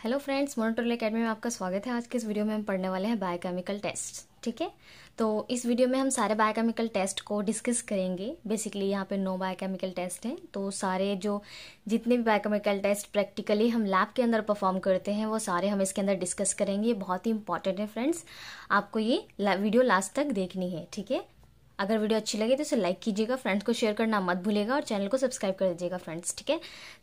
Hello friends, मोनोटोल academy में आपका स्वागत है। आज के इस वीडियो में हम पढ़ने वाले हैं बायोकेमिकल टेस्ट। ठीक है, तो इस वीडियो में हम सारे बायोकेमिकल टेस्ट को डिस्कस करेंगे। बेसिकली यहाँ पे 9 बायोकेमिकल टेस्ट हैं, तो सारे जितने भी बायोकेमिकल टेस्ट प्रैक्टिकली हम लैब के अंदर परफॉर्म करते हैं वो सारे हम इसके अंदर डिस्कस करेंगे। ये बहुत ही इंपॉर्टेंट है फ्रेंड्स, आपको ये वीडियो लास्ट तक देखनी है। ठीक है, अगर वीडियो अच्छी लगे तो इसे लाइक कीजिएगा, फ्रेंड्स को शेयर करना मत भूलिएगा और चैनल को सब्सक्राइब कर दीजिएगा फ्रेंड्स। ठीक है,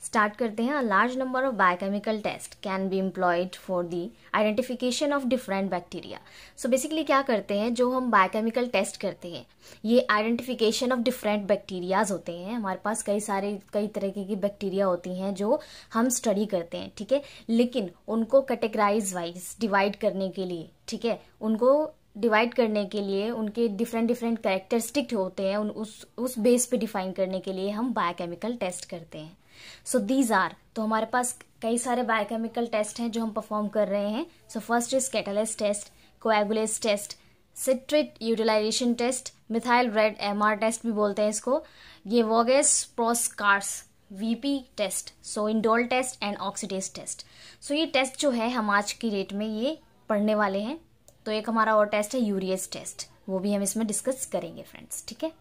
स्टार्ट करते हैं। A large number of biochemical test can be employed for the identification of different bacteria. So basically क्या करते हैं, जो हम बायोकेमिकल टेस्ट करते हैं ये आइडेंटिफिकेशन ऑफ डिफरेंट बैक्टीरियाज होते हैं। हमारे पास कई तरह की बैक्टीरिया होती हैं जो हम स्टडी करते हैं। ठीक है, लेकिन उनको कैटेगराइज वाइज डिवाइड करने के लिए, ठीक है, उनको डिवाइड करने के लिए उनके डिफरेंट कैरेक्टरिस्टिक होते हैं, उस बेस पे डिफाइन करने के लिए हम बायोकेमिकल टेस्ट करते हैं। सो दीज आर, तो हमारे पास कई सारे बायोकेमिकल टेस्ट हैं जो हम परफॉर्म कर रहे हैं। So first is catalase test, coagulase test, citrate utilisation test, methyl red MR test भी बोलते हैं इसको, ये Voges Proskauer VP test, so indole test and oxidase test. So ये टेस्ट जो है हम आज की डेट में ये पढ़ने वाले हैं। तो एक हमारा और टेस्ट है यूरियस टेस्ट, वो भी हम इसमें डिस्कस करेंगे फ्रेंड्स। ठीक है,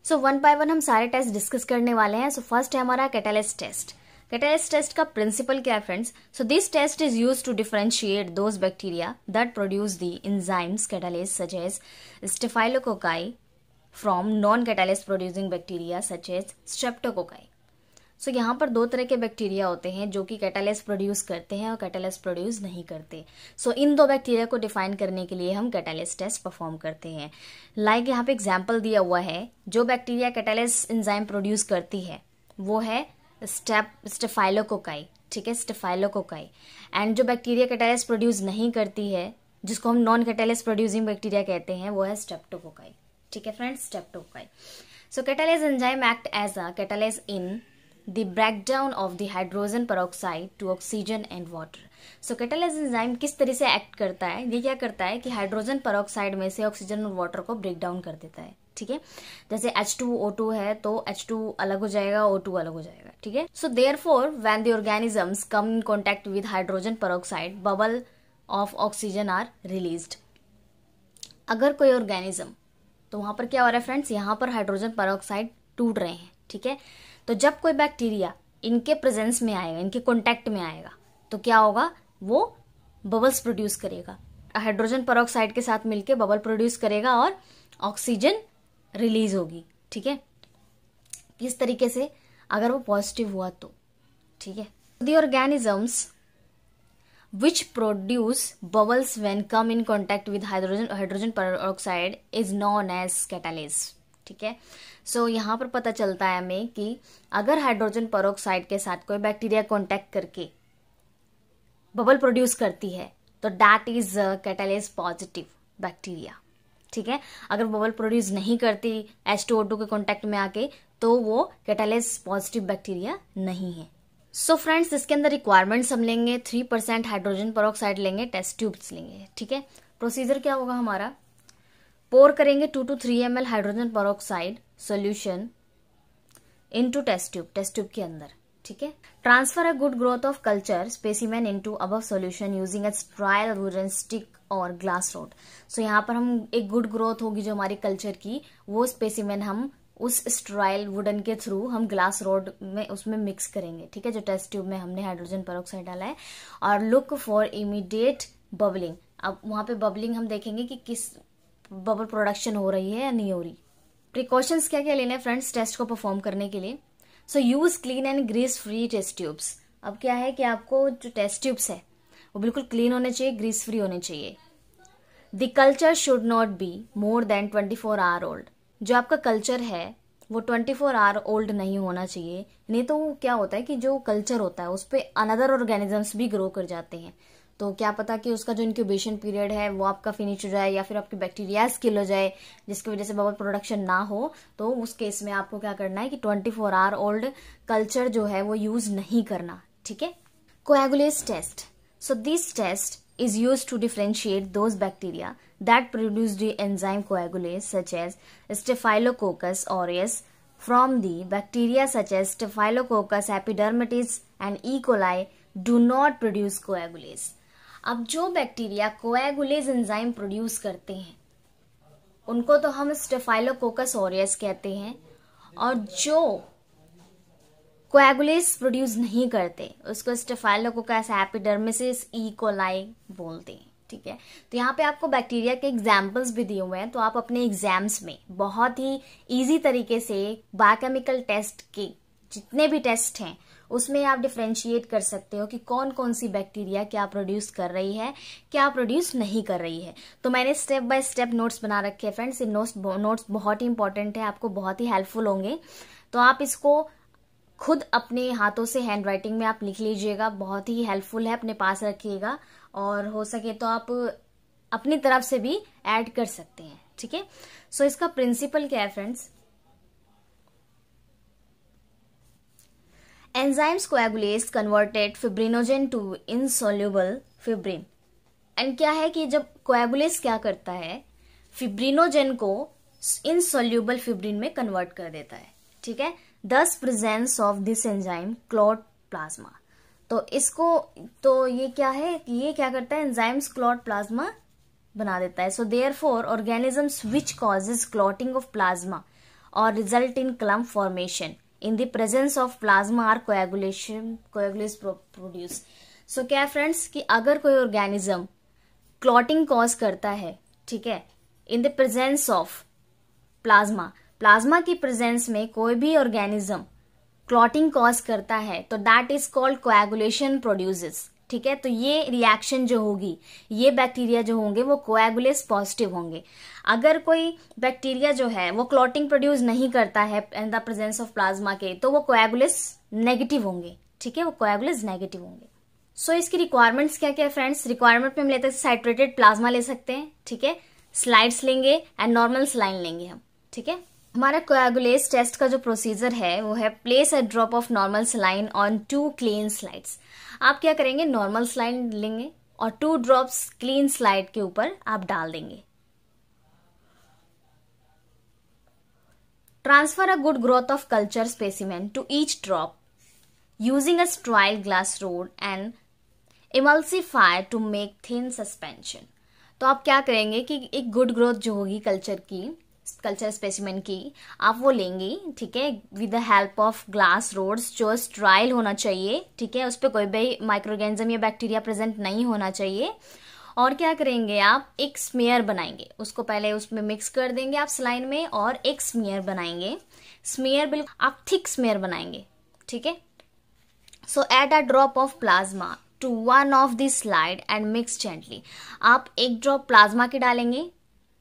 सो वन बाय वन हम सारे टेस्ट डिस्कस करने वाले हैं। सो फर्स्ट है हमारा कैटालिस टेस्ट। कैटालिस टेस्ट का प्रिंसिपल क्या है friends? So this test is used to differentiate those bacteria that produce the enzymes catalase such as staphylococci from non catalase producing bacteria such as streptococci. So यहाँ पर दो तरह के bacteria होते हैं जो कि कैटालिस प्रोड्यूस करते हैं और कैटालिस प्रोड्यूस नहीं करते। सो इन दो बैक्टीरिया को डिफाइन करने के लिए हम कैटालिस टेस्ट परफॉर्म करते हैं। लाइक यहाँ पे एग्जांपल दिया हुआ है, जो बैक्टीरिया कैटालिस एंजाइम प्रोड्यूस करती है वो है स्टेफाइलोकोकाई। ठीक है, स्टेफाइलोकोकाई। एंड जो बैक्टीरिया कैटालिस प्रोड्यूस नहीं करती है, जिसको हम नॉन कैटालिस प्रोड्यूसिंग बैक्टीरिया कहते हैं, वो है स्ट्रेप्टोकोकाई। ठीक है friends, streptococci. So catalase enzyme act as a catalyst in the breakdown of the hydrogen peroxide to oxygen and water। So catalase enzyme किस तरह से एक्ट करता है? ये क्या करता है कि हाइड्रोजन पेरोक्साइड में से ऑक्सीजन और वाटर को ब्रेक डाउन कर देता है। ठीक है, जैसे H2O2 है तो H2 अलग हो जाएगा, O2 अलग हो जाएगा। ठीक है, so therefore when the organisms come in contact with hydrogen peroxide bubble of oxygen are released. अगर कोई ऑर्गेनिज्म, तो वहां पर क्या हो रहा है फ्रेंड्स, यहाँ पर हाइड्रोजन पेरोक्साइड टूट रहे हैं। ठीक है, तो जब कोई बैक्टीरिया इनके प्रेजेंस में आएगा, इनके कांटेक्ट में आएगा, तो क्या होगा, वो बबल्स प्रोड्यूस करेगा, हाइड्रोजन पेरोक्साइड के साथ मिलके बबल प्रोड्यूस करेगा और ऑक्सीजन रिलीज होगी। ठीक है, किस तरीके से, अगर वो पॉजिटिव हुआ तो। ठीक है, the organisms which produce bubbles when come in contact with hydrogen peroxide is known as catalase। ठीक है, सो यहाँ पर पता चलता है हमें कि अगर हाइड्रोजन पेरोक्साइड के साथ कोई बैक्टीरिया कांटेक्ट करके बबल प्रोड्यूस करती है तो that is catalase positive bacteria. ठीक है, अगर बबल प्रोड्यूस नहीं करती H2O2 के कांटेक्ट में आके तो वो कैटालेस पॉजिटिव बैक्टीरिया नहीं है। सो फ्रेंड्स, इसके अंदर रिक्वायरमेंट्स हम लेंगे 3% हाइड्रोजन पेरोक्साइड लेंगे, टेस्ट ट्यूब्स लेंगे। ठीक है, प्रोसीजर क्या होगा हमारा, पोर करेंगे 2 to 3 ml hydrogen peroxide solution into test tube के अंदर। ठीक है, transfer a good growth of culture specimen into above solution using a sterile wooden stick और ग्लास रोड। सो यहाँ पर हम एक गुड ग्रोथ होगी जो हमारी कल्चर की, वो स्पेसिमेन हम उस स्ट्राइल वुडन के थ्रू हम ग्लास रोड में उसमें मिक्स करेंगे। ठीक है, जो टेस्ट ट्यूब में हमने हाइड्रोजन पेरोक्साइड डाला है, और लुक फॉर इमीडिएट बबलिंग। अब वहां पे बबलिंग हम देखेंगे कि किस बबल प्रोडक्शन हो रही है या नहीं हो रही। प्रिकॉशंस क्या क्या लेने फ्रेंड्स टेस्ट को परफॉर्म करने के लिए? So use clean and grease free test tubes. अब क्या है कि आपको जो टेस्ट ट्यूब्स है वो बिल्कुल क्लीन होने चाहिए, ग्रीस फ्री होने चाहिए। The culture should not be more than 24 hour old. जो आपका कल्चर है वो 24 आवर ओल्ड नहीं होना चाहिए, नहीं तो वो क्या होता है कि जो कल्चर होता है उस पर अनदर ऑर्गेनिजम्स भी ग्रो कर जाते हैं, तो क्या पता कि उसका जो इंक्यूबेशन पीरियड है वो आपका फिनिश हो जाए या फिर आपकी बैक्टीरियाज किल हो जाए, जिसकी वजह से बबल प्रोडक्शन ना हो। तो उस केस में आपको क्या करना है कि 24 आवर ओल्ड कल्चर जो है वो यूज नहीं करना। ठीक है, coagulase test. So this test is used to differentiate those bacteria that produce the enzyme coagulase such as Staphylococcus aureus from the bacteria such as Staphylococcus epidermidis and E. coli do not produce coagulase. अब जो bacteria कोएगुलेज enzyme produce करते हैं उनको तो हम staphylococcus aureus कहते हैं, और जो कोएगुलेज प्रोड्यूस नहीं करते उसको स्टेफाइलोकोकस एपिडर्मिस ई कोलाई बोलते हैं। ठीक है, तो यहाँ पे आपको बैक्टीरिया के एग्जाम्पल्स भी दिए हुए हैं, तो आप अपने एग्जाम्स में बहुत ही इजी तरीके से बायोकेमिकल टेस्ट के जितने भी टेस्ट हैं उसमें आप डिफ्रेंशिएट कर सकते हो कि कौन कौन सी बैक्टीरिया क्या प्रोड्यूस कर रही है, क्या प्रोड्यूस नहीं कर रही है। तो मैंने स्टेप बाय स्टेप नोट्स बना रखे हैं फ्रेंड्स। ये नोट्स बहुत ही इंपॉर्टेंट है, आपको बहुत ही हेल्पफुल होंगे। तो आप इसको खुद अपने हाथों से हैंड राइटिंग में आप लिख लीजिएगा, बहुत ही हेल्पफुल है, अपने पास रखिएगा, और हो सके तो आप अपनी तरफ से भी ऐड कर सकते हैं। ठीक है, सो इसका प्रिंसिपल क्या है friends? Enzymes coagulase converted fibrinogen to insoluble fibrin. And क्या है कि जब कोएगुलेज क्या करता है, फिब्रिनोजेन को इनसोल्यूबल फिब्रिन में कन्वर्ट कर देता है। ठीक है, दस presence of this enzyme clot plasma. तो इसको तो ये क्या है, ये क्या करता है, एंजाइम्स क्लॉट प्लाज्मा बना देता है। So therefore organisms which causes clotting of plasma और result in clump formation in the presence of plasma are coagulase produce। so क्या है फ्रेंड्स कि अगर कोई ऑर्गेनिज्म क्लॉटिंग कॉज करता है, ठीक है, in the presence of plasma की प्रेजेंस में कोई भी ऑर्गेनिज्म क्लॉटिंग कॉज करता है तो that is called coagulation produces. ठीक है, तो ये रिएक्शन जो होगी, ये बैक्टीरिया जो होंगे वो कोएगुलेस पॉजिटिव होंगे। अगर कोई बैक्टीरिया जो है वो क्लॉटिंग प्रोड्यूस नहीं करता है in the presence of plasma के, तो वो कोएगुलेस नेगेटिव होंगे। ठीक है, वो कोएगुलेस नेगेटिव होंगे। सो इसकी रिक्वायरमेंट्स क्या क्या है फ्रेंड्स? रिक्वायरमेंट में हम लेते हैं सैचुरेटेड प्लाज्मा ले सकते हैं, ठीक है, स्लाइड्स लेंगे एंड नॉर्मल सलाइन लेंगे हम। ठीक है, हमारा कोएगुलेज टेस्ट का जो प्रोसीजर है वो है place a drop of normal saline on 2 clean slides. आप क्या करेंगे, नॉर्मल सलाइन लेंगे और 2 ड्रॉप्स क्लीन स्लाइड के ऊपर आप डाल देंगे। Transfer a good growth of culture specimen to each drop using a sterile glass rod and emulsifier to make thin suspension. तो आप क्या करेंगे कि एक गुड ग्रोथ जो होगी कल्चर स्पेसिमेन की, आप वो लेंगे, ठीक है, with the help of glass rods जो स्टेराइल होना चाहिए। ठीक है, उस पर कोई भी माइक्रोऑर्गेनिज्म या बैक्टीरिया प्रेजेंट नहीं होना चाहिए। और क्या करेंगे, आप एक स्मेयर बनाएंगे, उसको पहले उसमें मिक्स कर देंगे आप सलाइन में, और एक स्मेयर बनाएंगे। स्मेयर बिल्कुल आप थिक स्मेयर बनाएंगे। ठीक है, so add a drop of plasma to one of the slide and mix gently. आप एक ड्रॉप प्लाज्मा की डालेंगे।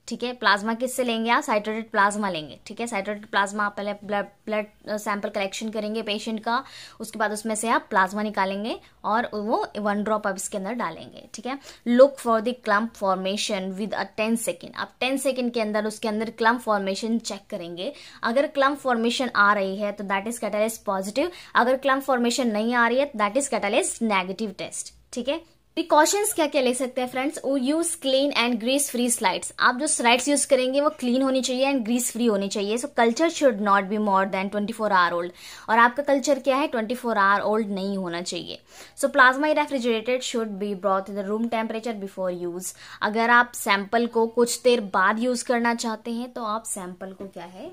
ठीक है, प्लाज्मा किससे लेंगे आप? साइट्रेटेड प्लाज्मा लेंगे। ठीक है, साइट्रेटेड प्लाज्मा आप पहले ब्लड सैंपल कलेक्शन करेंगे पेशेंट का, उसके बाद उसमें से आप प्लाज्मा निकालेंगे और वो 1 ड्रॉप आप इसके अंदर डालेंगे। ठीक है, look for the clump formation with a 10 second. आप 10 सेकेंड के अंदर उसके अंदर क्लम्प फॉर्मेशन चेक करेंगे। अगर क्लम्प फॉर्मेशन आ रही है तो दैट इज कैटालिस पॉजिटिव, अगर क्लम्प फॉर्मेशन नहीं आ रही है तो that is catalase negative test. ठीक है, प्रिकॉशंस क्या क्या ले सकते हैं फ्रेंड्स? वो use clean and grease free slides. आप जो स्लाइड्स यूज करेंगे वो क्लीन होनी चाहिए एंड ग्रीस फ्री होनी चाहिए। So culture should not be more than 24 hour old. और आपका कल्चर क्या है, 24 आवर ओल्ड नहीं होना चाहिए। सो plasma refrigerated should be brought in the room temperature before use. अगर आप सैंपल को कुछ देर बाद यूज करना चाहते हैं तो आप सैंपल को क्या है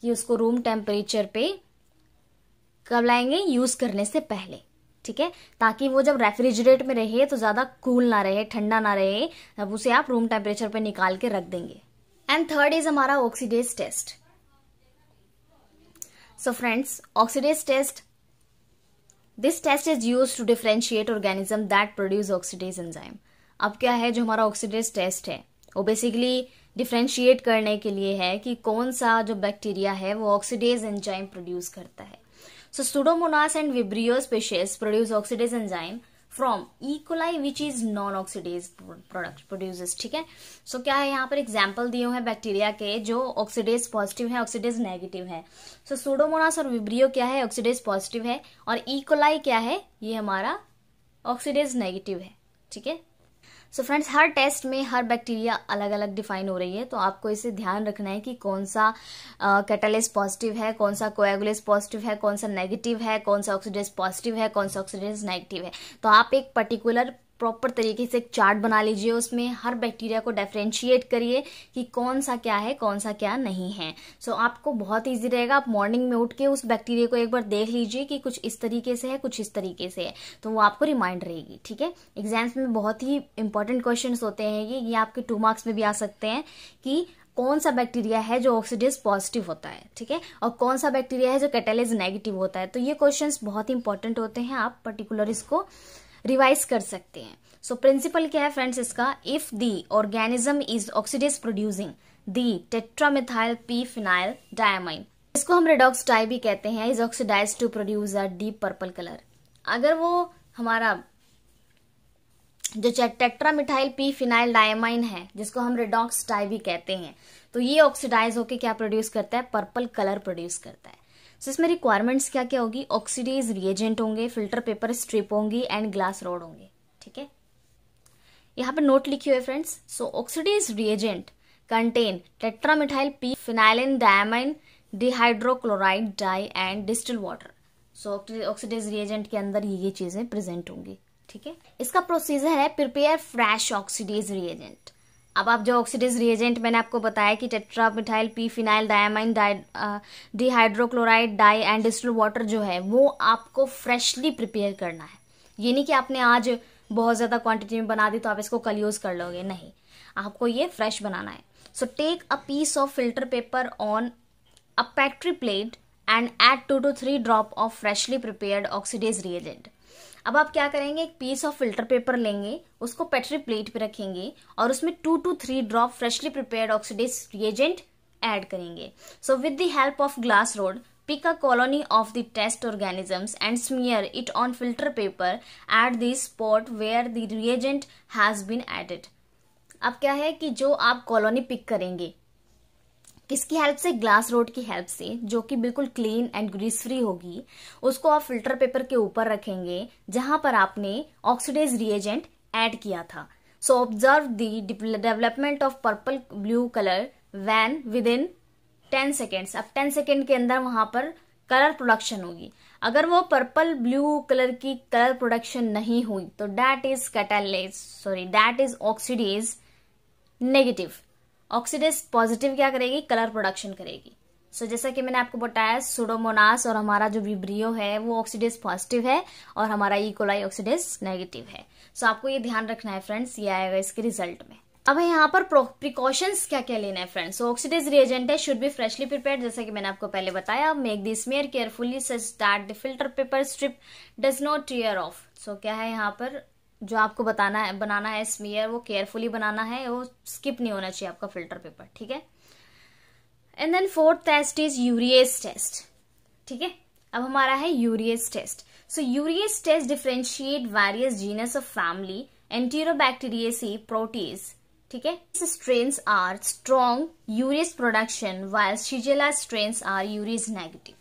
कि उसको रूम टेम्परेचर पे कब लाएंगे, यूज करने से पहले। ठीक है, ताकि वो जब रेफ्रिजरेट में रहे तो ज्यादा कूल ना रहे, ठंडा ना रहे, तब उसे आप रूम टेम्परेचर पे निकाल के रख देंगे। एंड थर्ड इज हमारा oxidase test. So friends, oxidase test, this test is used to differentiate organism that produce oxidase enzyme. अब क्या है, जो हमारा ऑक्सीडेज टेस्ट है वो बेसिकली डिफरेंशिएट करने के लिए है कि कौन सा जो बैक्टीरिया है वो ऑक्सीडेज एंजाइम प्रोड्यूस करता है। So Pseudomonas and Vibrio species produce oxidase enzyme from E. coli which is non-oxidase product produces। ठीक है, सो क्या है, यहाँ पर एग्जाम्पल दिए हुए हैं बैक्टीरिया के जो ऑक्सीडेज पॉजिटिव है, ऑक्सीडेज नेगेटिव है। सो Pseudomonas और Vibrio क्या है, ऑक्सीडेज पॉजिटिव है, और E. coli क्या है, ये हमारा ऑक्सीडेज नेगेटिव है। ठीक है, सो फ्रेंड्स, हर टेस्ट में हर बैक्टीरिया अलग अलग डिफाइन हो रही है, तो आपको इसे ध्यान रखना है कि कौन सा कैटालिस पॉजिटिव है, कौन सा कोएगुलेस पॉजिटिव है, कौन सा नेगेटिव है, कौन सा ऑक्सीडेज पॉजिटिव है, कौन सा ऑक्सीडेज नेगेटिव है। तो आप एक पर्टिकुलर प्रॉपर तरीके से एक चार्ट बना लीजिए, उसमें हर बैक्टीरिया को डिफरेंशिएट करिए कि कौन सा क्या है, कौन सा क्या नहीं है। सो आपको बहुत इजी रहेगा। आप मॉर्निंग में उठ के उस बैक्टीरिया को एक बार देख लीजिए कि कुछ इस तरीके से है, कुछ इस तरीके से है, तो वो आपको रिमाइंड रहेगी। ठीक है, एग्जाम्स में बहुत ही इंपॉर्टेंट क्वेश्चंस होते हैं ये आपके 2 मार्क्स में भी आ सकते हैं कि कौन सा बैक्टीरिया है जो ऑक्सीडेज पॉजिटिव होता है, ठीक है, और कौन सा बैक्टीरिया है जो कैटालिस नेगेटिव होता है। तो ये क्वेश्चंस बहुत ही इंपॉर्टेंट होते हैं, आप पर्टिकुलर इसको रिवाइज कर सकते हैं। सो प्रिंसिपल क्या है फ्रेंड्स इसका, if the organism is oxidase producing the tetramethyl p phenyl diamine, इसको हम रेडॉक्स डाई भी कहते हैं, is oxidise to produce a deep purple colour. अगर वो हमारा जो टेट्रामेथाइल पी फिनाइल डायमाइन है, जिसको हम रेडॉक्स डाई भी कहते हैं, तो ये ऑक्सीडाइज होकर क्या प्रोड्यूस करता है, पर्पल कलर प्रोड्यूस करता है। तो इसमें रिक्वायरमेंट्स क्या क्या होगी, ऑक्सीडेज रिएजेंट होंगे, फिल्टर पेपर स्ट्रिप होंगी एंड ग्लास रॉड होंगे। ठीक है, यहाँ पे नोट लिखी हुई है friends. So oxidase reagent contain tetramethyl p phenylene diamine dihydrochloride dye and distil water. So oxidase reagent के अंदर ये चीजें प्रेजेंट होंगी। ठीक है, इसका प्रोसीजर है प्रिपेयर फ्रेश ऑक्सीडेज रिएजेंट। अब आप जो ऑक्सीडेज रिएजेंट मैंने आपको बताया कि tetramethyl p phenyl diamine dihydrochloride dye and distil water जो है वो आपको फ्रेशली प्रिपेयर करना है। ये नहीं कि आपने आज बहुत ज्यादा क्वांटिटी में बना दी तो आप इसको कल यूज कर लोगे, नहीं, आपको ये फ्रेश बनाना है। So take a piece of filter paper on a petri plate and add 2 to 3 drop of freshly prepared oxidase reagent. अब आप क्या करेंगे, एक पीस ऑफ फिल्टर पेपर लेंगे, उसको पेट्री प्लेट पे रखेंगे और उसमें 2 to 3 drop freshly prepared oxidase reagent add करेंगे। So with the help of glass rod pick a colony of the test organisms and smear it on filter paper at the spot where the reagent has been added। अब क्या है कि जो आप colony pick करेंगे किसकी help से, glass rod की हेल्प से, जो कि बिल्कुल क्लीन एंड ग्रीस फ्री होगी, उसको आप फिल्टर पेपर के ऊपर रखेंगे जहां पर आपने ऑक्सीडेज रिएजेंट ऐड किया था। So observe the development of purple blue colour when with in 10 seconds. अब 10 सेकेंड के अंदर वहां पर कलर प्रोडक्शन होगी। अगर वो पर्पल ब्लू कलर की कलर प्रोडक्शन नहीं हुई तो that is that is oxidase negative. Oxidase positive क्या करेगी, कलर प्रोडक्शन करेगी। सो जैसा कि मैंने आपको बताया, सुडोमोनास और हमारा जो विब्रियो है वो ऑक्सीडेज पॉजिटिव है और हमारा ई कोलाई ऑक्सीडेज नेगेटिव है। सो आपको ये ध्यान रखना है फ्रेंड्स, ये आएगा इसके रिजल्ट में। अब यहाँ पर प्रिकॉशंस क्या क्या लेना है फ्रेंड्स। सो ऑक्सीडेज रिएजेंट है, शुड बी फ्रेशली प्रिपेयर्ड, जैसा कि मैंने आपको पहले बताया। Make the smear carefully such that the filter paper strip does not tear off. So क्या है यहाँ पर जो आपको बनाना है स्मीयर, वो केयरफुली बनाना है, वो स्किप नहीं होना चाहिए आपका फिल्टर पेपर। ठीक है, and then 4th test is urease test. ठीक है, अब हमारा है urease test. So urease test differentiate various genus of family enterobacteriaceae proteus. ठीक है, strains are strong urease production while shigella strains are urease negative.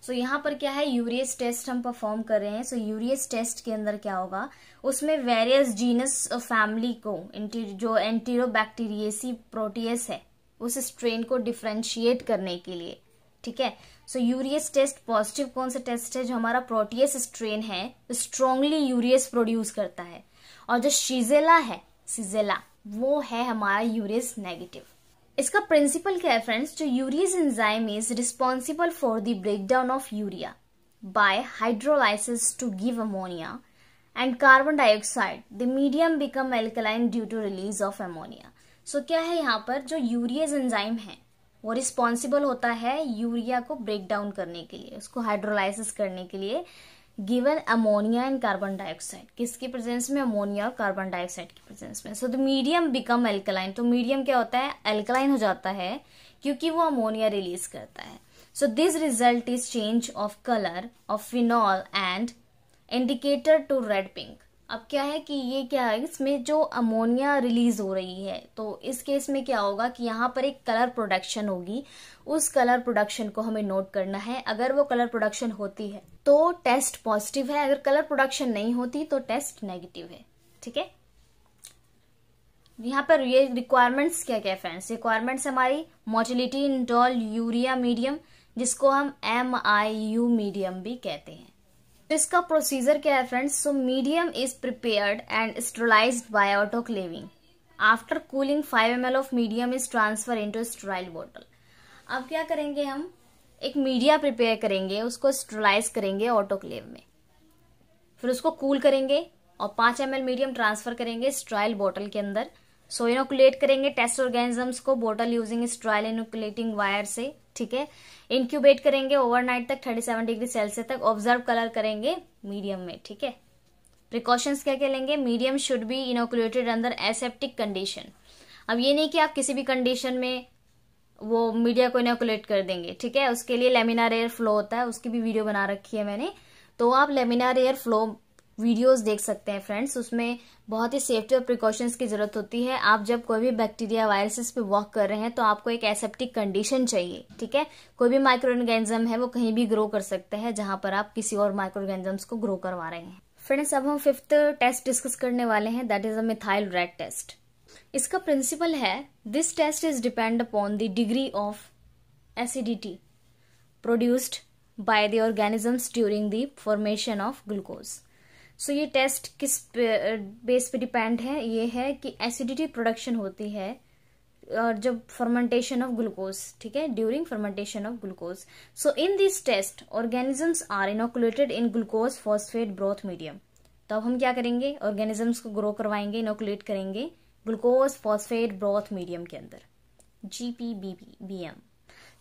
So यहाँ पर क्या है, यूरियस टेस्ट हम परफॉर्म कर रहे हैं। सो यूरियस टेस्ट के अंदर क्या होगा, उसमें वेरियस जीनस फैमिली को जो एंटीरोबैक्टीरियेसी प्रोटीएस है उस स्ट्रेन को डिफरेंशिएट करने के लिए। ठीक है, सो यूरियस टेस्ट पॉजिटिव कौन सा टेस्ट है, जो हमारा प्रोटीएस स्ट्रेन है स्ट्रांगली यूरियस प्रोड्यूस करता है, और जो शिजेला है, सिजेला, वो है हमारा यूरियस नेगेटिव। इसका प्रिंसिपल क्या है फ्रेंड्स, जो urease enzyme is responsible for the breakdown of urea by hydrolysis to give ammonia and carbon dioxide, the medium become alkaline due to release of ammonia. So क्या है यहाँ पर, जो urease enzyme है वो रिस्पॉन्सिबल होता है यूरिया को ब्रेक डाउन करने के लिए, उसको हाइड्रोलाइसिस करने के लिए, given ammonia and carbon dioxide, किसकी प्रेजेंस में, अमोनिया और कार्बन डाइऑक्साइड की प्रेजेंस में। So the medium become alkaline, तो मीडियम क्या होता है, एल्कलाइन हो जाता है क्योंकि वो अमोनिया रिलीज करता है। So this result is change of colour of phenol and indicator to red pink. अब क्या है कि ये क्या है, इसमें जो अमोनिया रिलीज हो रही है, तो इस केस में क्या होगा कि यहाँ पर एक कलर प्रोडक्शन होगी, उस कलर प्रोडक्शन को हमें नोट करना है। अगर वो कलर प्रोडक्शन होती है तो टेस्ट पॉजिटिव है, अगर कलर प्रोडक्शन नहीं होती तो टेस्ट नेगेटिव है। ठीक है, यहाँ पर ये रिक्वायरमेंट्स क्या क्या है फ्रेंड्स? रिक्वायरमेंट्स हमारी मोटिलिटी इन टॉल यूरिया मीडियम, जिसको हम MIU मीडियम भी कहते हैं। तो इसका प्रोसीजर क्या है friends? So medium is prepared and sterilised by autoclaving. After cooling 5 ml of medium is transfer into sterile bottle. अब क्या करेंगे, हम एक मीडिया प्रिपेयर करेंगे, उसको स्टेरिलाइज करेंगे ऑटोक्लेव में, फिर उसको कूल करेंगे और 5 ml मीडियम ट्रांसफर करेंगे स्टेराइल बॉटल के अंदर। सो इनोकुलेट करेंगे टेस्ट ऑर्गेनिजम्स को bottle using sterile inoculating wire से, ठीक है। इंक्यूबेट करेंगे ओवरनाइट तक 37 डिग्री सेल्सियस तक। ऑब्जर्व कलर करेंगे मीडियम में, ठीक है। प्रिकॉशंस क्या क्या लेंगे? Medium should be inoculated under aseptic condition. अब ये नहीं कि आप किसी भी कंडीशन में वो मीडिया को इनोकुलेट कर देंगे, ठीक है। उसके लिए लेमिनार एयर फ्लो होता है, उसकी भी वीडियो बना रखी है मैंने, तो आप लेमिनार एयर फ्लो वीडियोस देख सकते हैं फ्रेंड्स। उसमें बहुत ही सेफ्टी और प्रिकॉशंस की जरूरत होती है। आप जब कोई भी बैक्टीरिया वायरसेस पे वर्क कर रहे हैं तो आपको एक एसेप्टिक कंडीशन चाहिए, ठीक है। कोई भी माइक्रो ऑर्गेनिज्म है वो कहीं भी ग्रो कर सकते हैं जहां पर आप किसी और माइक्रो ऑर्गेनिजम्स को ग्रो करवा रहे हैं। फ्रेंड्स, अब हम 5th टेस्ट डिस्कस करने वाले हैं, that is a methyl red test. इसका प्रिंसिपल है, this test is depend upon the degree of acidity produced by the organisms during the formation of glucose. So ये टेस्ट किस base पे depend है? ये है कि एसिडिटी प्रोडक्शन होती है और जब फर्मेंटेशन ऑफ ग्लूकोज, ठीक है, during fermentation of glucose. So in this test organisms are inoculated in glucose phosphate broth medium. तो अब हम क्या करेंगे? ऑर्गेनिजम्स को ग्रो करवाएंगे, इनोकुलेट करेंगे ग्लूकोज फॉस्फेट ब्रोथ मीडियम के अंदर, GPBM।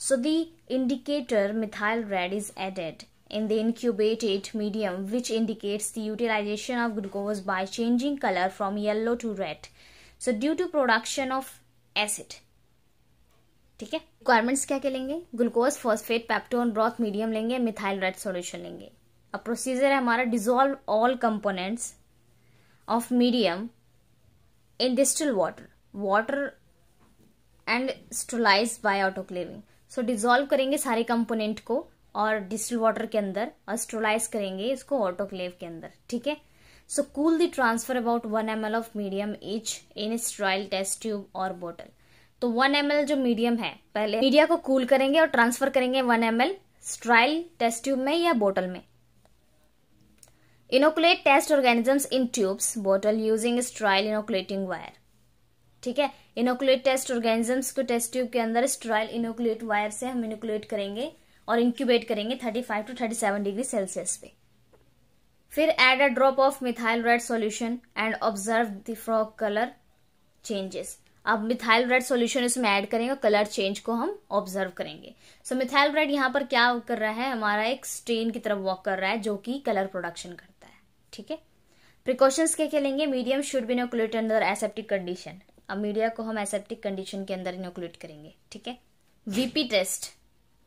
So the indicator methyl red is added in the incubated medium, which indicates the utilization of glucose by changing color from yellow to red, so due to production of acid, ठीक है। Requirements क्या क्या लेंगे? Glucose phosphate peptone broth medium लेंगे, methyl red solution लेंगे। अब procedure है हमारा, dissolve all components of medium in distil water and sterilise by autoclaving. So dissolve करेंगे सारे कंपोनेंट को और डिस्टिल वाटर के अंदर और स्टेरिलाइज करेंगे इसको ऑटोक्लेव के अंदर, ठीक है। So cool the transfer about 1 ml of medium each in sterile test tube और बोतल। तो 1 ml जो मीडियम है, पहले मीडिया को कूल करेंगे और ट्रांसफर करेंगे 1 ml स्टेराइल टेस्ट ट्यूब में या बोतल में। Inoculate test organisms in tubes बोतल यूजिंग स्टेराइल इनोकुलेटिंग वायर, ठीक है। इनोकुलेट टेस्ट ऑर्गेनिजम्स को टेस्ट ट्यूब के अंदर स्टेराइल इनोकुलेट वायर से हम इनोकुलेट करेंगे और इंक्यूबेट करेंगे 35 to 37 डिग्री सेल्सियस पे। फिर add a drop of methyl red solution and observe the frog colour changes. अब मिथाइल रेड सॉल्यूशन इसमें ऐड करेंगे और कलर चेंज को हम ऑब्जर्व करेंगे। सो मिथाइल रेड यहाँ पर क्या कर रहा है? हमारा एक स्टेन की तरफ वॉक कर रहा है जो कि कलर प्रोडक्शन करता है, ठीक है। प्रिकॉशंस क्या क्या लेंगे? Medium should be inoculated under aseptic condition. अब मीडिया को हम एसेप्टिक कंडीशन के अंदर इनोकुलेट करेंगे, ठीक है। VP test,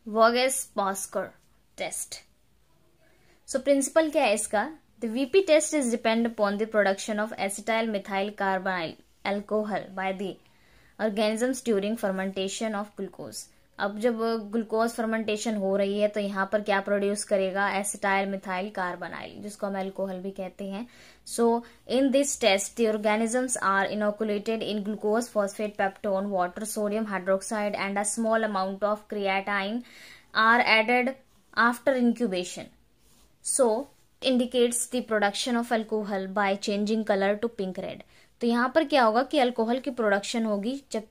Voges Proskauer test. So principle क्या है इसका? The VP test is depend upon the production of acetyl methyl carbonyl alcohol by the organisms during fermentation of glucose. अब जब ग्लूकोज फर्मेंटेशन हो रही है तो यहाँ पर क्या प्रोड्यूस करेगा? एसिटाइल मिथाइल कार्बोनाइल, जिसको हम अल्कोहल भी कहते हैं। So in this test the organisms are inoculated in glucose phosphate peptone water sodium hydroxide and a small amount of creatine are added after incubation. So indicates the production of alcohol by changing color to pink red। तो यहाँ पर क्या होगा कि alcohol की production होगी जब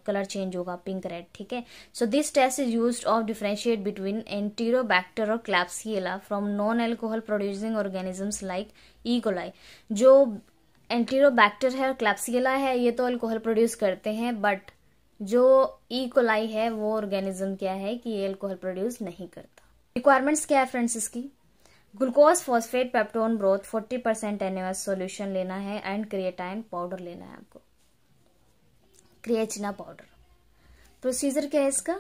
colour change होगा पिंक रेड, ठीक है। So this test is used of differentiate between enterobacter और klebsiella from non alcohol producing organisms like E coli. जो एंटेरोबैक्टर है और क्लैप्सियला है ये तो अल्कोहल प्रोड्यूस करते हैं, बट जो ई कोलाई है वो ऑर्गेनिज्म क्या है कि ये अल्कोहल प्रोड्यूस नहीं करता। रिक्वायरमेंट्स क्या है फ्रेंड्स इसकी? Glucose phosphate peptone broth 40% NaOH solution लेना है एंड क्रिएटाइन पाउडर लेना है आपको, क्रिएटिना पाउडर। प्रोसीजर क्या है इसका?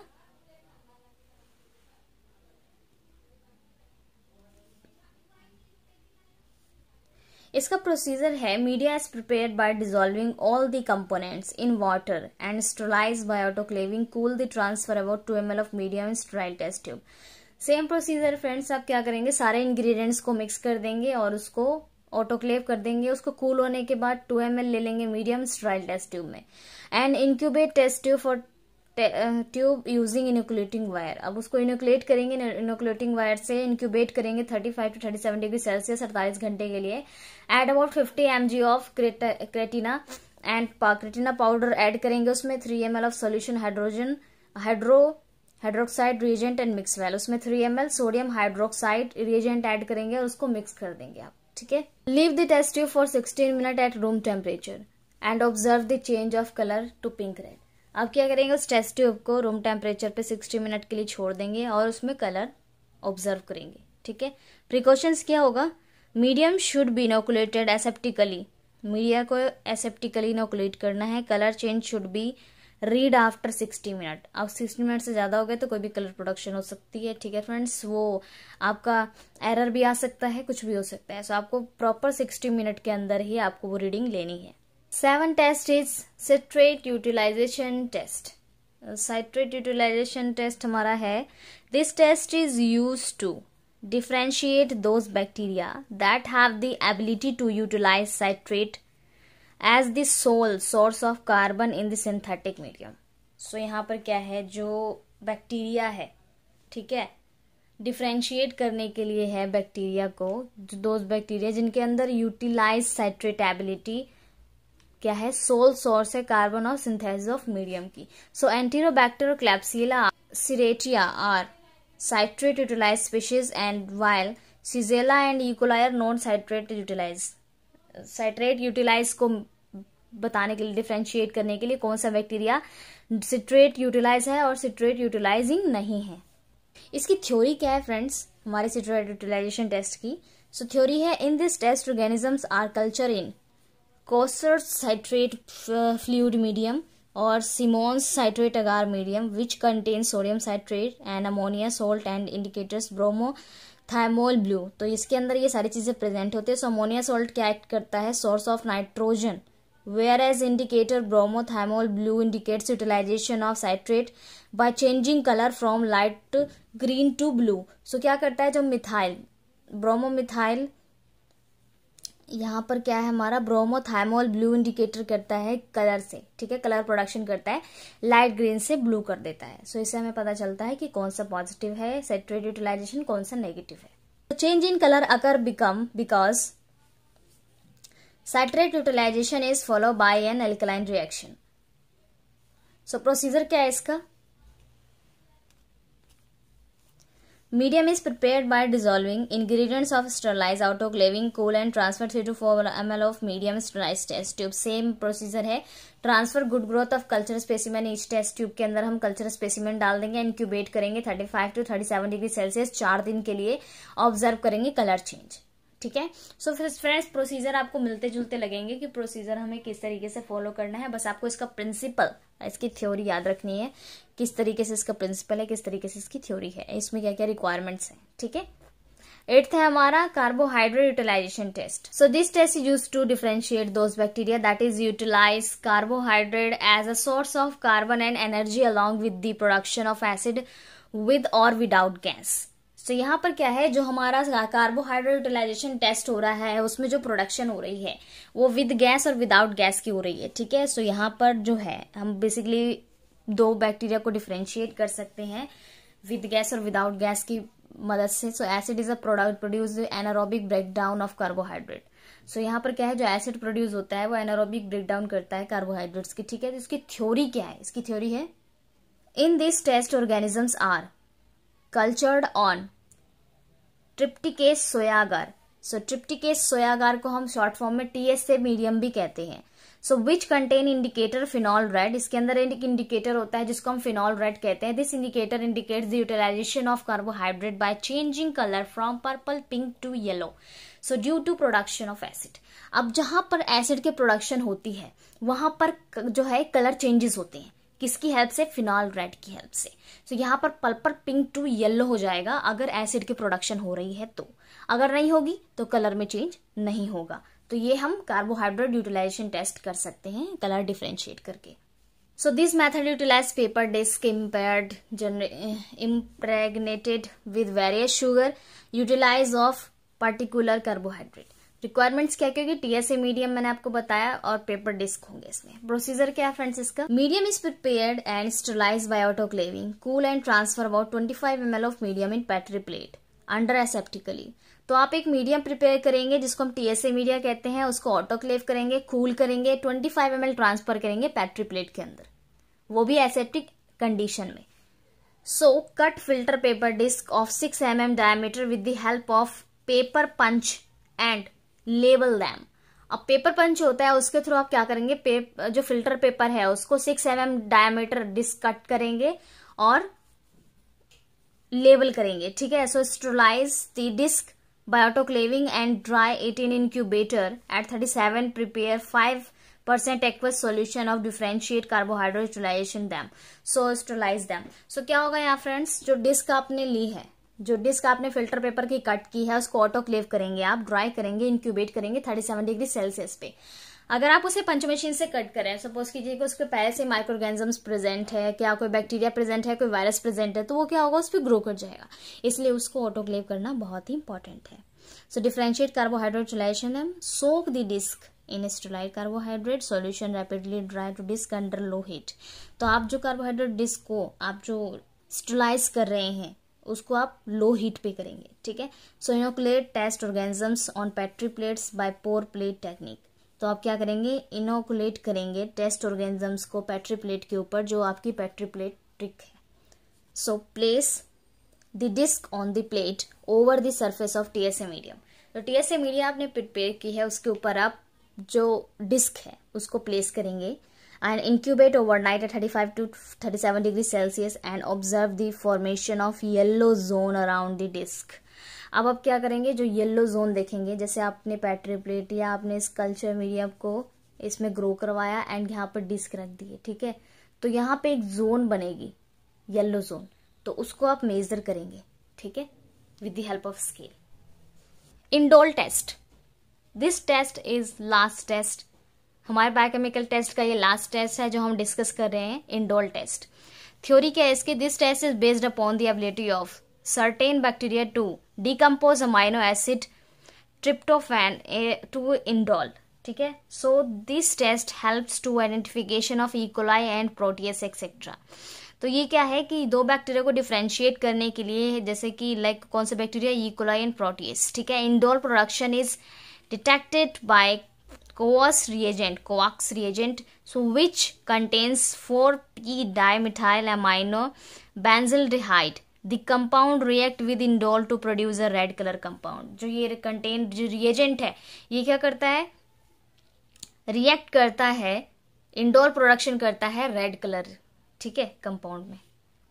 इसका प्रोसीजर है, media is prepared by dissolving all the components in water and sterilise by autoclaving, cool the transfer about 2 ml of medium in sterile test tube. Same procedure friends, आप क्या करेंगे? सारे ingredients को मिक्स कर देंगे और उसको ऑटोक्लेव कर देंगे, उसको कूल होने के बाद 2 ml ले लेंगे मीडियम स्टेराइल टेस्ट ट्यूब में and incubate test tube for tube using inoculating wire. अब उसको इनोकुलेट करेंगे, इनोकुलेटिंग वायर से इंक्यूबेट करेंगे 35 to 37 डिग्री सेल्सियस 48 घंटे के लिए। Add about 50 mg of creatine and creatine powder add करेंगे उसमें। 3 ml of solution hydroxide reagent and mix well, उसमें 3 ml sodium hydroxide reagent add करेंगे और उसको मिक्स कर देंगे आप, ठीक है। Leave the test tube for 16 minute at room temperature and observe the change of colour to pink red. अब क्या करेंगे, उस टेस्ट ट्यूब को रूम टेम्परेचर पे 60 मिनट के लिए छोड़ देंगे और उसमें कलर ऑब्जर्व करेंगे, ठीक है। प्रिकॉशंस क्या होगा, medium should be inoculated aseptically, media को एसेप्टिकली इनोकुलेट करना है। Colour change should be read after 60 minute. अब 60 मिनट से ज्यादा हो गए तो कोई भी कलर प्रोडक्शन हो सकती है, ठीक है फ्रेंड्स, वो आपका एरर भी आ सकता है, कुछ भी हो सकता है। सो आपको प्रॉपर 60 मिनट के अंदर ही आपको वो रीडिंग लेनी है। 7 test is citrate utilisation test. Citrate utilisation test हमारा है, this test is use to differentiate those bacteria that have the ability to utilize citrate as the sole source of carbon in the synthetic medium। so यहाँ पर क्या है, जो bacteria है, ठीक है, डिफ्रेंशिएट करने के लिए है बैक्टीरिया को, जो दोज बैक्टीरिया जिनके अंदर यूटिलाइज साइट्रेट एबिलिटी क्या है, सोल सोर्स है कार्बन और सिंथेसिस ऑफ मीडियम की। सो एंटीरोबैक्टर, क्लैप्सिला, सिरेटिया are citrate utilized species and while Shigella and E. coli are non citrate utilized। citrate utilize को बताने के लिए, डिफ्रेंशिएट करने के लिए कौन सा बैक्टीरिया सिट्रेट यूटिलाइज है और सिट्रेट यूटिलाइजिंग नहीं है। इसकी थ्योरी क्या है फ्रेंड्स, हमारे सिट्रेट यूटिलाइजेशन टेस्ट की। सो थ्योरी है, in this test organisms are culture in Koser citrate fluid medium और Simmons citrate agar medium which contain sodium citrate and ammonia salt and indicators bromo thymol blue. तो इसके अंदर ये सारी चीजें present होती है। सो अमोनिया सोल्ट क्या एक्ट करता है, source of nitrogen, whereas indicator bromo thymol blue indicates utilisation of citrate by changing colour from light green to blue. सो क्या करता है, जो मिथाइल ब्रोमोमिथाइल, यहाँ पर क्या है हमारा, ब्रोमोथाइमोल ब्लू इंडिकेटर करता है कलर से, ठीक है, कलर प्रोडक्शन करता है, लाइट ग्रीन से ब्लू कर देता है। सो इससे हमें पता चलता है कि कौन सा पॉजिटिव है साइट्रेट यूटिलाइजेशन, कौन सा नेगेटिव है। Change in colour occur because citrate utilisation is follow by an alkaline reaction. So procedure क्या है इसका, medium is prepared by dissolving ingredients of sterilize, autoclaving, cool and transfer 3 to 4 ml of medium sterilized test tube। Same procedure है। Transfer good growth of culture specimen, each test tube के अंदर हम culture specimen डाल देंगे, incubate करेंगे 35 to 37 degree Celsius 4 दिन के लिए, ऑब्जर्व करेंगे कलर चेंज, ठीक है। सो फिर फ्रेंड्स प्रोसीजर आपको मिलते जुलते लगेंगे कि प्रोसीजर हमें किस तरीके से फॉलो करना है, बस आपको इसका प्रिंसिपल, इसकी थ्योरी याद रखनी है, किस तरीके से इसका प्रिंसिपल है, किस तरीके से इसकी थ्योरी है, इसमें क्या क्या रिक्वायरमेंट्स हैं, ठीक है। 8th है हमारा carbohydrate utilisation test. So this test is used to differentiate those bacteria that is utilise carbohydrate as a source of carbon and energy along with the production of acid with और without gas. तो यहाँ पर क्या है, जो हमारा carbohydrate utilisation test हो रहा है उसमें जो प्रोडक्शन हो रही है वो विद गैस और विदाउट गैस की हो रही है, ठीक है। सो यहाँ पर जो है हम बेसिकली 2 बैक्टीरिया को डिफरेंशिएट कर सकते हैं विद गैस और विदाउट गैस की मदद से। So acid is a product produce anaerobic breakdown of carbohydrate. So यहाँ पर क्या है, जो एसिड प्रोड्यूस होता है वो एनारोबिक ब्रेक डाउन करता है कार्बोहाइड्रेट्स की, ठीक है। तो इसकी थ्योरी क्या है, इसकी थ्योरी है, in this test organisms are cultured on trypticase soy agar. So trypticase soy agar को हम शॉर्ट फॉर्म में TSA मीडियम भी कहते हैं। So which contain indicator phenol red, इसके अंदर एक इंडिकेटर होता है जिसको हम फिनॉल रेड कहते हैं। This indicator indicates the utilisation of carbohydrate by changing colour from purple pink to yellow, so due to production of acid. अब जहां पर एसिड की प्रोडक्शन होती है वहां पर जो है कलर चेंजेस होते हैं, किसकी हेल्प से, फिनॉल रेड की हेल्प से। तो यहाँ पर पर्पल पिंक टू येलो हो जाएगा अगर एसिड की प्रोडक्शन हो रही है तो, अगर नहीं होगी तो कलर में चेंज नहीं होगा। तो ये हम कार्बोहाइड्रेट यूटिलाइजेशन टेस्ट कर सकते हैं कलर डिफरेंशिएट करके। So this method utilise paper disc impaired impregnated with various sugar utilize of particular carbohydrate। Requirements क्या क्या होगी, टीएसए मीडियम मैंने आपको बताया और पेपर डिस्क होंगे इसमें। प्रोसीजर क्या है फ्रेंड्स इसका, medium is prepared and sterilised by autoclaving, cool and transfer about 25 ml of medium in petri plate under aseptically. तो आप एक मीडियम प्रिपेयर करेंगे जिसको हम टीएसए मीडिया कहते हैं, उसको ऑटोक्लेव करेंगे, कूल करेंगे, 25 ml ट्रांसफर करेंगे पेट्री प्लेट के अंदर, वो भी एसेप्टिक कंडीशन में। So cut filter paper disc of 6 mm diameter with the help of paper punch and label them. अब पेपर पंच होता है, उसके थ्रू आप क्या करेंगे, जो फिल्टर पेपर है उसको 6 mm डायमीटर डिस्क कट करेंगे और लेबल करेंगे, ठीक है। So sterilise the disc by autoclaving and dry it in incubator at 37, prepare 5% aqueous solution of differentiate carbohydrate, sterilization them, so sterilize them। so क्या होगा यहाँ फ्रेंड्स, जो डिस्क आपने ली है, जो डिस्क आपने फिल्टर पेपर की कट की है उसको ऑटोक्लेव करेंगे, आप ड्राई करेंगे, इंक्यूबेट करेंगे 37 डिग्री सेल्सियस पे। अगर आप उसे पंच मशीन से कट करें, सपोज कीजिए कि उसके पहले से माइक्रोऑर्गेनिजम्स प्रेजेंट है, क्या कोई बैक्टीरिया प्रेजेंट है, कोई वायरस प्रेजेंट है, तो वो क्या होगा, उस पर ग्रो कर जाएगा, इसलिए उसको ऑटोक्लेव करना बहुत ही इंपॉर्टेंट है। So differentiate carbohydrate, sterilisation them, soak the disc in sterilised carbohydrate solution, rapidly dry to disc under low heat. तो आप जो कार्बोहाइड्रेट डिस्क को आप जो स्टरलाइज कर रहे हैं उसको आप लो हीट पे करेंगे, ठीक है। So inoculate test organisms on petri plates by pour plate technique. तो आप क्या करेंगे, इनोकुलेट करेंगे टेस्ट ऑर्गेनिजम्स को पेट्री प्लेट के ऊपर, जो आपकी पेट्री प्लेट ट्रिक है। So place the disc on the plate over the surface of TSA medium. तो टीएसए मीडिया आपने प्रिपेयर की है, उसके ऊपर आप जो डिस्क है उसको प्लेस करेंगे and incubate overnight at 35 to 37 degree Celsius and observe the formation of yellow zone around the disc. अब आप क्या करेंगे, जो येलो जोन देखेंगे, जैसे आपने पेट्री प्लेट या आपने इस कल्चर मीडियम को इसमें ग्रो करवाया एंड यहाँ पर डिस्क रख दिए, ठीक है, तो यहाँ पे एक जोन बनेगी येलो जोन, तो उसको आप मेजर करेंगे, ठीक है, with the help of scale. Indole test, this test is last test, हमारे बायोकेमिकल टेस्ट का ये लास्ट टेस्ट है जो हम डिस्कस कर रहे हैं, इंडोल टेस्ट। थ्योरी क्या है इसकी, this test is based upon the ability of certain bacteria to decompose amino acid tryptophan to indole, ठीक है। so this test helps to identification of E. coli and protease etc। तो ये क्या है कि दो बैक्टीरिया को डिफरेंशिएट करने के लिए, जैसे कि लाइक कौन से bacteria, E. coli and Proteus, ठीक है। Indole production is detected by Kovacs reagent so which contains 4p dimethyl amino benzaldehyde। The compound react with indole to produce a red color compound। जो ये contain जो reagent है ये क्या करता है, रिएक्ट करता है, इंडोल प्रोडक्शन करता है रेड कलर, ठीक है, कंपाउंड में।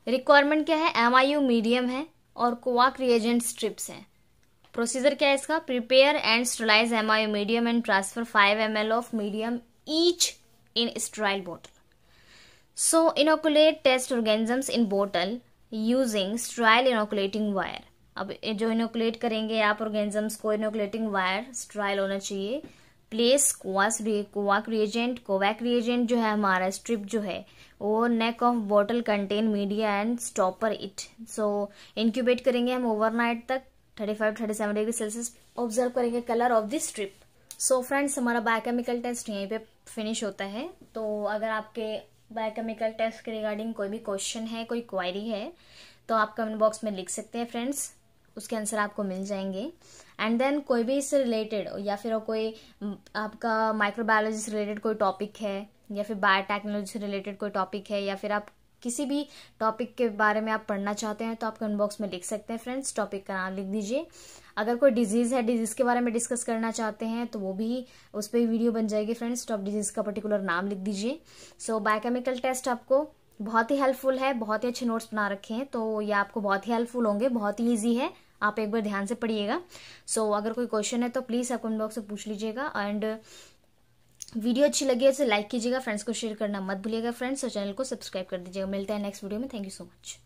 रिक्वायरमेंट क्या है, एमआईयू मीडियम है और कोवाक रिएजेंट स्ट्रिप्स हैं। प्रोसीजर क्या है इसका, prepare and sterilise MIU medium and transfer 5 ml of medium each in sterile बोतल। So inoculate test organisms in बोतल यूजिंग स्टेराइल इनोकुलेटिंग वायर। अब जो इनोकुलेट करेंगे आप ऑर्गेनिजम्स को, इनोकुलेटिंग वायर स्टेराइल होना चाहिए। प्लेस कोवाक रिएजेंट जो है हमारा स्ट्रिप जो है वो neck of bottle contain media and stopper it. So incubate करेंगे हम ओवरनाइट तक 35-37 डिग्री सेल्सियस, ऑब्जर्व करेंगे colour of the strip. So friends हमारा बायोकेमिकल टेस्ट यहीं पे फिनिश होता है। तो अगर आपके बायोकेमिकल टेस्ट के रिगार्डिंग कोई भी क्वेश्चन है, कोई क्वायरी है, तो आप कमेंट बॉक्स में लिख सकते हैं फ्रेंड्स, उसके आंसर आपको मिल जाएंगे। एंड देन कोई भी इससे रिलेटेड या फिर कोई आपका माइक्रोबायोलॉजी से रिलेटेड कोई टॉपिक है या फिर बायोटेक्नोलॉजी से रिलेटेड कोई टॉपिक है या फिर आप किसी भी टॉपिक के बारे में आप पढ़ना चाहते हैं तो आप कमेंट बॉक्स में लिख सकते हैं फ्रेंड्स, टॉपिक का नाम लिख दीजिए। अगर कोई डिजीज है, डिजीज के बारे में डिस्कस करना चाहते हैं तो वो भी उस पर वीडियो बन जाएगी फ्रेंड्स, तो आप डिजीज का पर्टिकुलर नाम लिख दीजिए। सो बायोकेमिकल टेस्ट आपको बहुत ही हेल्पफुल है, बहुत ही अच्छे नोट्स बना रखे हैं, तो ये आपको बहुत ही हेल्पफुल होंगे, बहुत ही ईजी है, आप एक बार ध्यान से पढ़िएगा। सो अगर कोई क्वेश्चन है तो प्लीज आप कमेंट बॉक्स में पूछ लीजिएगा। एंड वीडियो अच्छी लगी है तो लाइक कीजिएगा, फ्रेंड्स को शेयर करना मत भूलिएगा फ्रेंड्स, और चैनल को सब्सक्राइब कर दीजिएगा। मिलते हैं नेक्स्ट वीडियो में, थैंक यू सो मच।